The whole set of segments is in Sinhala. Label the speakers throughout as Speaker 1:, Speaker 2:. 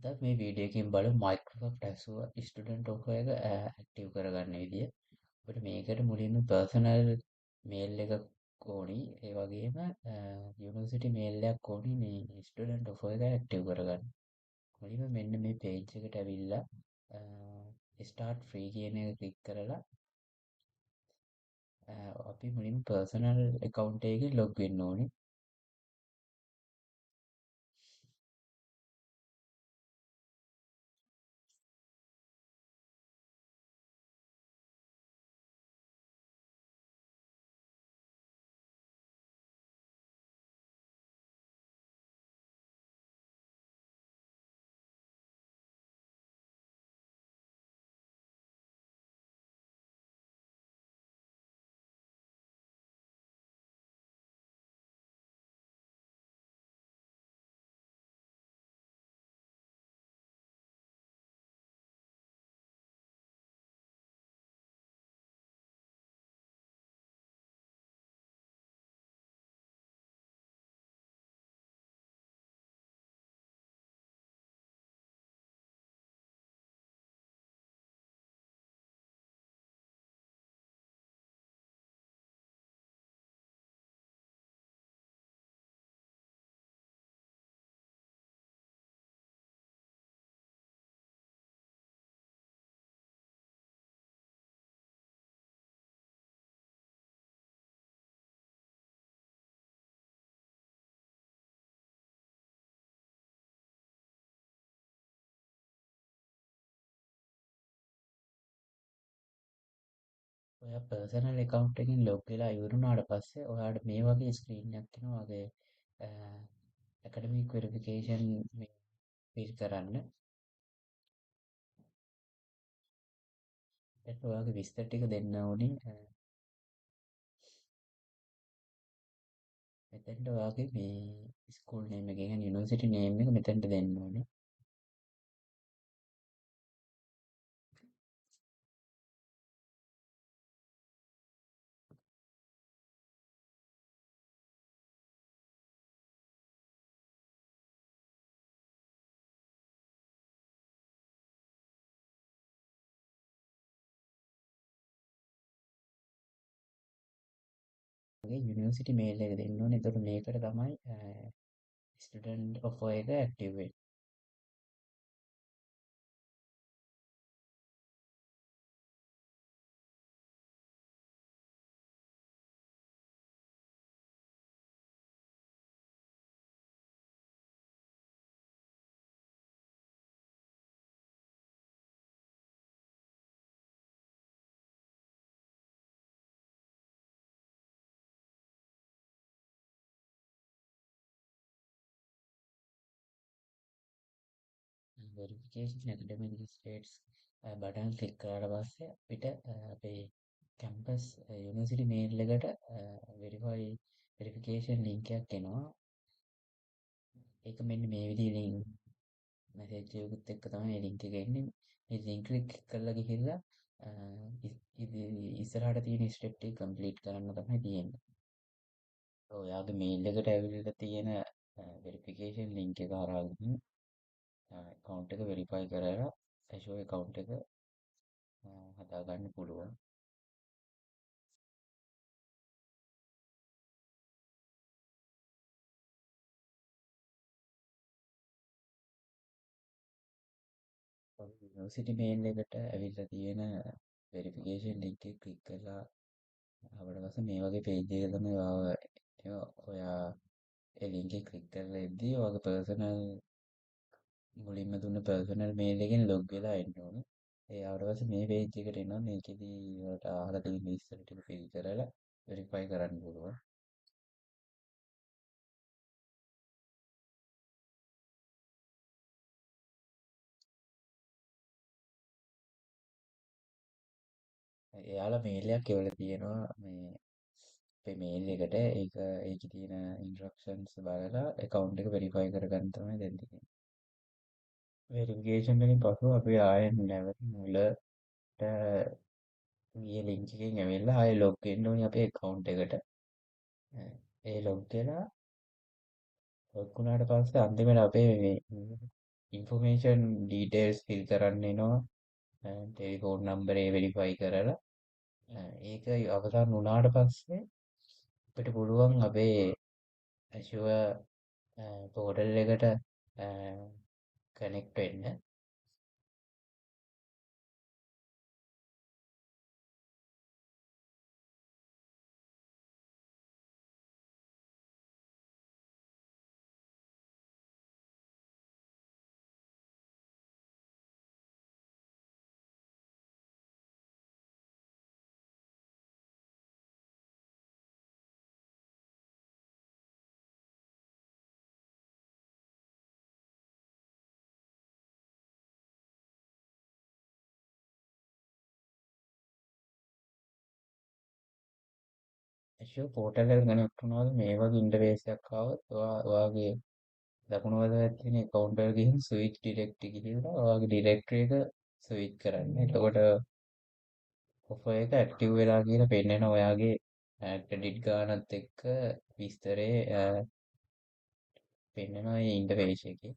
Speaker 1: අද මේ වීඩියෝ එකකින් බලමු Microsoft Azure Student Offer එක ඇක්ටිව් කරගන්න විදිය. අපිට මේකට මුලින්ම පර්සනල් මේල් එකක් ඕනි. ඒ වගේම යුනිවර්සිටි මේල් එකක් ඕනි මේ ස්ටුඩන්ට් ඔෆර් එක ඇක්ටිව් කරගන්න. මුලින්ම මෙන්න මේ පේජ් එකට ඇවිල්ලා start free කියන එක ක්ලික් කරලා අපි මුලින්ම පර්සනල් account එකකින් log වෙන්න ඕනි. ඔයා පර්සනල් account එකකින් log වෙලා ඉවර වුණාට පස්සේ ඔයාලට මේ වගේ ස්ක්‍රීන් එකක් එනවා. වගේ academic verification මේ fill කරන්න. ඊට ඔයාගේ විස්තර ටික දෙන්න ඕනි. මෙතෙන්ට ඔයාගේ මේ ස්කූල් නේම් එක කියන්නේ යුනිවර්සිටි නේම් එක මෙතෙන්ට දෙන්න ඕනේ. ඔයාගේ යුනිවර්සිටි මේල් එක දෙන්න ඕනේ. එතකොට මේකට තමයි ස්ටුඩන්ට් ඔෆර් එක ඇක්ටිව් වෙන්නේ. Verification academic status button click කරාට පස්සේ අපිට අපේ කැම්පස් යුනිවර්සිටි මේල් එකට වෙරිෆිකේෂන් ලින්ක් එකක් එනවා. ඒක මෙන්න මේ විදිහේ ලින්ක් මැසේජ් එකකුත් එක්ක තමයි මේ ලින්ක් එක එන්නේ. මේ ලින්ක් එක ක්ලික් කරලා ගිහිල්ලා ඉස්සරහට තියෙන ස්ටෙප් ටික කම්ප්ලීට් කරන්න තමයි තියෙන්නේ. ඔයාගේ මේල් එකට ඇවිල්ලා තියෙන වෙරිෆිකේෂන් ලින්ක් එක හරහා ගිහින් account එක verify කරලා Azure account එක හදාගන්න පුළුවන්. යුනිවර්සිටි මේල් එකට ඇවිල්ලා තියෙන වෙරිෆිකේෂන් ලින්ක් එක ක්ලික් කරලා ආවට පස්සේ මේ වගේ පේජ් එක තමයි ඔයා ඒ ලින්ක් එක ක්ලික් කරලා එද්දී ඔයාගේ පර්සනල් මුලින්ම දුන්න පර්සනල් මේල් එකෙන් ලොග් වෙලා එන්න ඕනේ. ඒ ආවට පස්සේ මේ පේජ් එකට එනවා. මේකෙදි ඔයාලට අහලා තියෙන විස්තර ටික ෆිල් කරලා වෙරිෆයි කරන්න පුළුවන්. එයාලා මේල් එකක් එවලා තියෙනවා මේ අපේ මේල් එකට. ඒකේ තියෙන ඉන්ස්ට්‍රක්ෂන්ස් බලලා account එක වෙරිෆයි කරගන්න තමයි දැන් තියෙන්නේ. වෙරිෆිකේෂන් එකෙන් පසු අපි ආයෙත් නැවත මුලට ගිය ලින්ක් එකෙන් ඇවිල්ලා ආයෙ ලොග් වෙන්න ඕනේ අපේ account එකට. ඒ ලොග් වෙලා ලොග් වුණාට පස්සේ අන්තිමට අපේ මේ ඉන්ෆර්මේෂන් ඩීටේල්ස් ෆිල් කරන්න එනවා ටෙලිෆෝන් නම්බරේ වෙරිෆයි කරලා ඒක අවසන් වුණාට පස්සේ අපිට පුළුවන් අපේ ඇෂුව පෝටල් එකට කනෙක්ට් වෙන්න. ඇෂුව පෝටල් එකට කනෙක්ට් වුණාද මේ වගේ ඉන්ටර්ෆේස් එකක් ආවොත් ඔයාගේ දකුණු අතට තියෙන account එකට ගිහින් switch direct ගිහිල්ලා ඔයාගේ directory එක switch කරන්න. එතකොට offer එක active වෙලා කියලා පෙන්නනවා ඔයාගේ credit ගානත් එක්ක විස්තරේ පෙන්නනවා මේ ඉන්ටර්ෆේස් එකේ.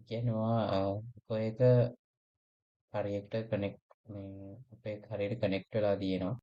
Speaker 1: කියන්නේ ඔයා offer එක හරියට කනෙක්ට් මේ අපේ හරියට කනෙක්ට් වෙලා තියෙනවා.